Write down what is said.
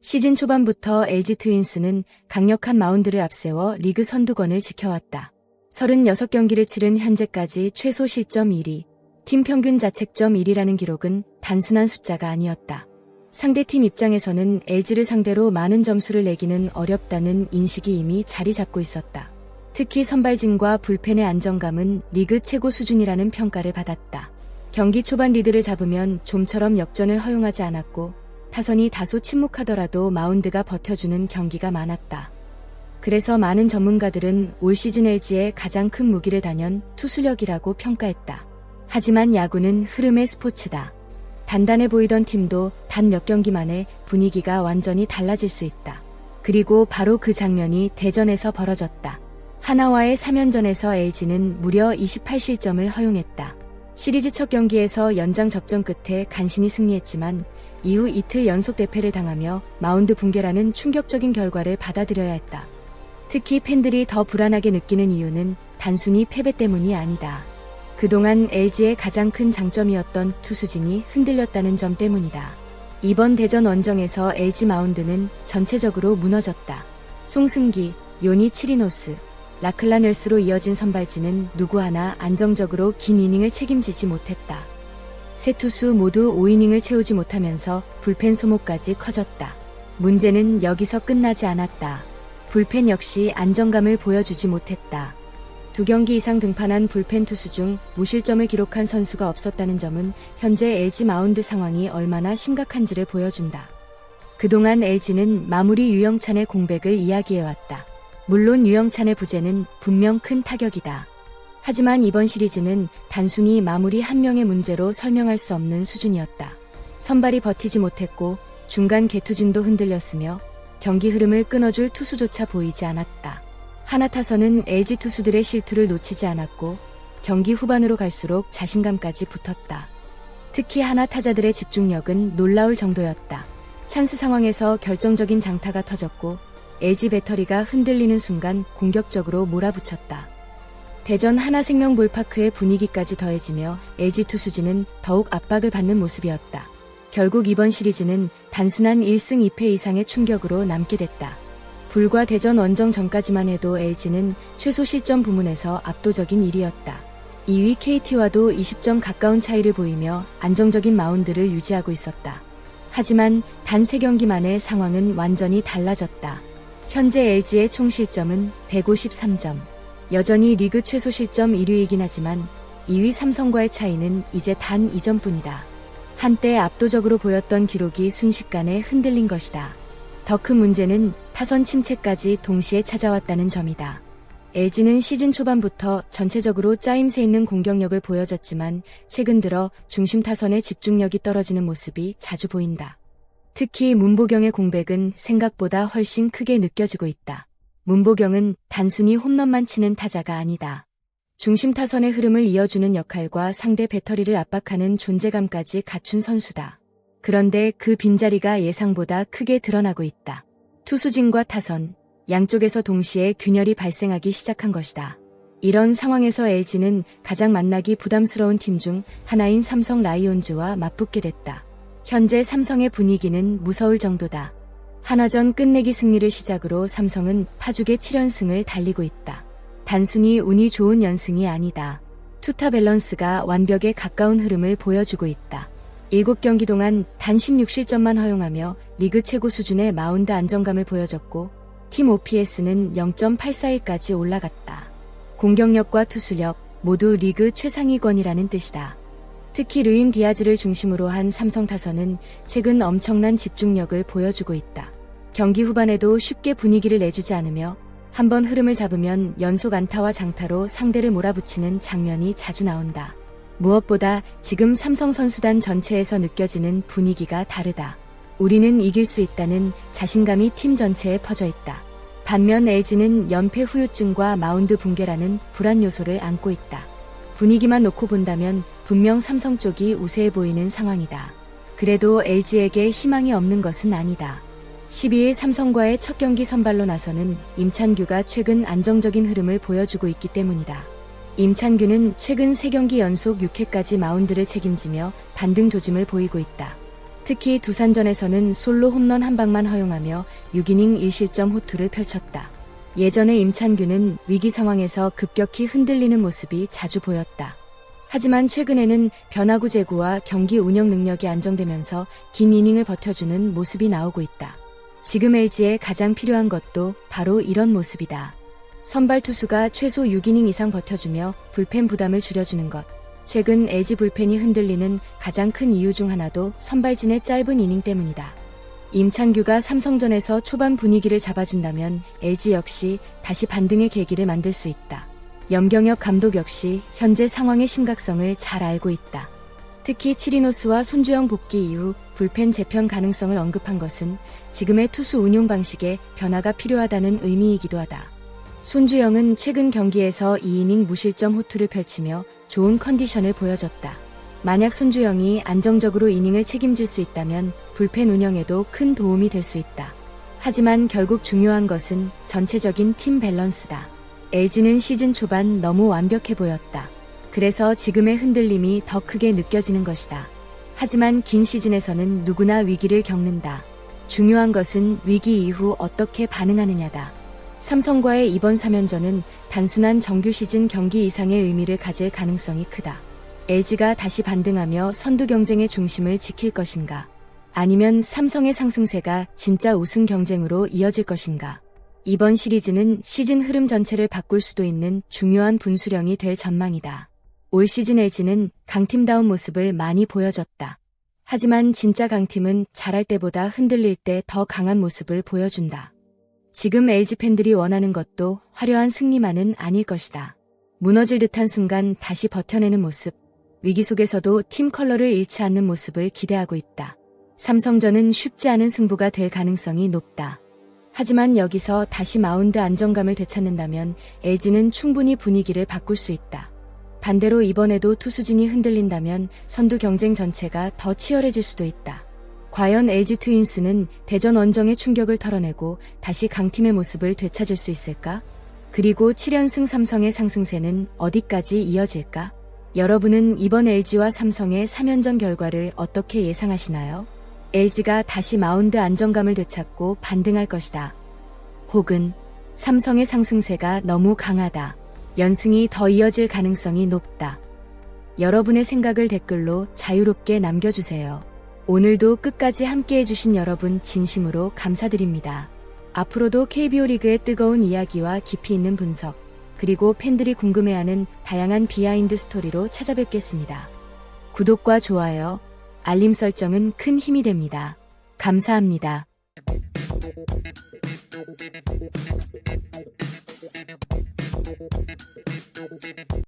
시즌 초반부터 LG 트윈스는 강력한 마운드를 앞세워 리그 선두권을 지켜왔다. 36경기를 치른 현재까지 최소 실점 1위, 팀 평균 자책점 1위라는 기록은 단순한 숫자가 아니었다. 상대팀 입장에서는 LG를 상대로 많은 점수를 내기는 어렵다는 인식이 이미 자리 잡고 있었다. 특히 선발진과 불펜의 안정감은 리그 최고 수준이라는 평가를 받았다. 경기 초반 리드를 잡으면 좀처럼 역전을 허용하지 않았고 타선이 다소 침묵하더라도 마운드가 버텨주는 경기가 많았다. 그래서 많은 전문가들은 올 시즌 LG의 가장 큰 무기를 단연 투수력이라고 평가했다. 하지만 야구는 흐름의 스포츠다. 단단해 보이던 팀도 단 몇 경기 만에 분위기가 완전히 달라질 수 있다. 그리고 바로 그 장면이 대전에서 벌어졌다. 하나와의 3연전에서 LG는 무려 28실점을 허용했다. 시리즈 첫 경기에서 연장 접전 끝에 간신히 승리했지만 이후 이틀 연속 대패를 당하며 마운드 붕괴라는 충격적인 결과를 받아들여야 했다. 특히 팬들이 더 불안하게 느끼는 이유는 단순히 패배 때문이 아니다. 그동안 LG의 가장 큰 장점이었던 투수진이 흔들렸다는 점 때문이다. 이번 대전 원정에서 LG 마운드는 전체적으로 무너졌다. 송승기, 요니 치리노스, 라클라 넬스로 이어진 선발진은 누구 하나 안정적으로 긴 이닝을 책임지지 못했다. 세 투수 모두 5이닝을 채우지 못하면서 불펜 소모까지 커졌다. 문제는 여기서 끝나지 않았다. 불펜 역시 안정감을 보여주지 못했다. 2경기 이상 등판한 불펜 투수 중 무실점을 기록한 선수가 없었다는 점은 현재 LG 마운드 상황이 얼마나 심각한지를 보여준다. 그동안 LG는 마무리 유영찬의 공백을 이야기해왔다. 물론 유영찬의 부재는 분명 큰 타격이다. 하지만 이번 시리즈는 단순히 마무리 한 명의 문제로 설명할 수 없는 수준이었다. 선발이 버티지 못했고 중간 개투진도 흔들렸으며 경기 흐름을 끊어줄 투수조차 보이지 않았다. 하나 타선은 LG 투수들의 실투를 놓치지 않았고 경기 후반으로 갈수록 자신감까지 붙었다. 특히 하나 타자들의 집중력은 놀라울 정도였다. 찬스 상황에서 결정적인 장타가 터졌고 LG 배터리가 흔들리는 순간 공격적으로 몰아붙였다. 대전 하나생명 볼파크의 분위기까지 더해지며 LG 투수진은 더욱 압박을 받는 모습이었다. 결국 이번 시리즈는 단순한 1승 2패 이상의 충격으로 남게 됐다. 불과 대전 원정 전까지만 해도 LG는 최소 실점 부문에서 압도적인 1위였다. 2위 KT와도 20점 가까운 차이를 보이며 안정적인 마운드를 유지하고 있었다. 하지만 단 3경기 만에 상황은 완전히 달라졌다. 현재 LG의 총 실점은 153점. 여전히 리그 최소 실점 1위이긴 하지만 2위 삼성과의 차이는 이제 단 2점뿐이다. 한때 압도적으로 보였던 기록이 순식간에 흔들린 것이다. 더 큰 문제는 타선 침체까지 동시에 찾아왔다는 점이다. LG는 시즌 초반부터 전체적으로 짜임새 있는 공격력을 보여줬지만 최근 들어 중심 타선의 집중력이 떨어지는 모습이 자주 보인다. 특히 문보경의 공백은 생각보다 훨씬 크게 느껴지고 있다. 문보경은 단순히 홈런만 치는 타자가 아니다. 중심 타선의 흐름을 이어주는 역할과 상대 배터리를 압박하는 존재감까지 갖춘 선수다. 그런데 그 빈자리가 예상보다 크게 드러나고 있다. 투수진과 타선, 양쪽에서 동시에 균열이 발생하기 시작한 것이다. 이런 상황에서 LG는 가장 만나기 부담스러운 팀 중 하나인 삼성 라이온즈와 맞붙게 됐다. 현재 삼성의 분위기는 무서울 정도다. 하나전 끝내기 승리를 시작으로 삼성은 파죽의 7연승을 달리고 있다. 단순히 운이 좋은 연승이 아니다. 투타 밸런스가 완벽에 가까운 흐름을 보여주고 있다. 7경기 동안 단 16실점만 허용하며 리그 최고 수준의 마운드 안정감을 보여줬고 팀 OPS는 0.841까지 올라갔다. 공격력과 투수력 모두 리그 최상위권이라는 뜻이다. 특히 르임 디아즈를 중심으로 한 삼성 타선은 최근 엄청난 집중력을 보여주고 있다. 경기 후반에도 쉽게 분위기를 내주지 않으며 한번 흐름을 잡으면 연속 안타와 장타로 상대를 몰아붙이는 장면이 자주 나온다. 무엇보다 지금 삼성 선수단 전체에서 느껴지는 분위기가 다르다. 우리는 이길 수 있다는 자신감이 팀 전체에 퍼져 있다. 반면 LG는 연패 후유증과 마운드 붕괴라는 불안 요소를 안고 있다. 분위기만 놓고 본다면 분명 삼성 쪽이 우세해 보이는 상황이다. 그래도 LG에게 희망이 없는 것은 아니다. 12일 삼성과의 첫 경기 선발로 나서는 임찬규가 최근 안정적인 흐름을 보여주고 있기 때문이다. 임찬규는 최근 3경기 연속 6회까지 마운드를 책임지며 반등 조짐을 보이고 있다. 특히 두산전에서는 솔로 홈런 한 방만 허용하며 6이닝 1실점 호투를 펼쳤다. 예전에 임찬규는 위기 상황에서 급격히 흔들리는 모습이 자주 보였다. 하지만 최근에는 변화구 제구와 경기 운영 능력이 안정되면서 긴 이닝을 버텨주는 모습이 나오고 있다. 지금 LG에 가장 필요한 것도 바로 이런 모습이다. 선발 투수가 최소 6이닝 이상 버텨주며 불펜 부담을 줄여주는 것. 최근 LG 불펜이 흔들리는 가장 큰 이유 중 하나도 선발진의 짧은 이닝 때문이다. 임찬규가 삼성전에서 초반 분위기를 잡아준다면 LG 역시 다시 반등의 계기를 만들 수 있다. 염경엽 감독 역시 현재 상황의 심각성을 잘 알고 있다. 특히 치리노스와 손주영 복귀 이후 불펜 재편 가능성을 언급한 것은 지금의 투수 운용 방식에 변화가 필요하다는 의미이기도 하다. 손주영은 최근 경기에서 2이닝 무실점 호투를 펼치며 좋은 컨디션을 보여줬다. 만약 손주영이 안정적으로 이닝을 책임질 수 있다면 불펜 운영에도 큰 도움이 될 수 있다. 하지만 결국 중요한 것은 전체적인 팀 밸런스다. LG는 시즌 초반 너무 완벽해 보였다. 그래서 지금의 흔들림이 더 크게 느껴지는 것이다. 하지만 긴 시즌에서는 누구나 위기를 겪는다. 중요한 것은 위기 이후 어떻게 반응하느냐다. 삼성과의 이번 3연전은 단순한 정규 시즌 경기 이상의 의미를 가질 가능성이 크다. LG가 다시 반등하며 선두 경쟁의 중심을 지킬 것인가? 아니면 삼성의 상승세가 진짜 우승 경쟁으로 이어질 것인가? 이번 시리즈는 시즌 흐름 전체를 바꿀 수도 있는 중요한 분수령이 될 전망이다. 올 시즌 LG는 강팀다운 모습을 많이 보여줬다. 하지만 진짜 강팀은 잘할 때보다 흔들릴 때 더 강한 모습을 보여준다. 지금 LG 팬들이 원하는 것도 화려한 승리만은 아닐 것이다. 무너질 듯한 순간 다시 버텨내는 모습, 위기 속에서도 팀 컬러를 잃지 않는 모습을 기대하고 있다. 삼성전은 쉽지 않은 승부가 될 가능성이 높다. 하지만 여기서 다시 마운드 안정감을 되찾는다면 LG는 충분히 분위기를 바꿀 수 있다. 반대로 이번에도 투수진이 흔들린다면 선두 경쟁 전체가 더 치열해질 수도 있다. 과연 LG 트윈스는 대전 원정의 충격을 털어내고 다시 강팀의 모습을 되찾을 수 있을까? 그리고 7연승 삼성의 상승세는 어디까지 이어질까? 여러분은 이번 LG와 삼성의 3연전 결과를 어떻게 예상하시나요? LG가 다시 마운드 안정감을 되찾고 반등할 것이다. 혹은 삼성의 상승세가 너무 강하다. 연승이 더 이어질 가능성이 높다. 여러분의 생각을 댓글로 자유롭게 남겨주세요. 오늘도 끝까지 함께해주신 여러분 진심으로 감사드립니다. 앞으로도 KBO 리그의 뜨거운 이야기와 깊이 있는 분석, 그리고 팬들이 궁금해하는 다양한 비하인드 스토리로 찾아뵙겠습니다. 구독과 좋아요, 알림 설정은 큰 힘이 됩니다. 감사합니다.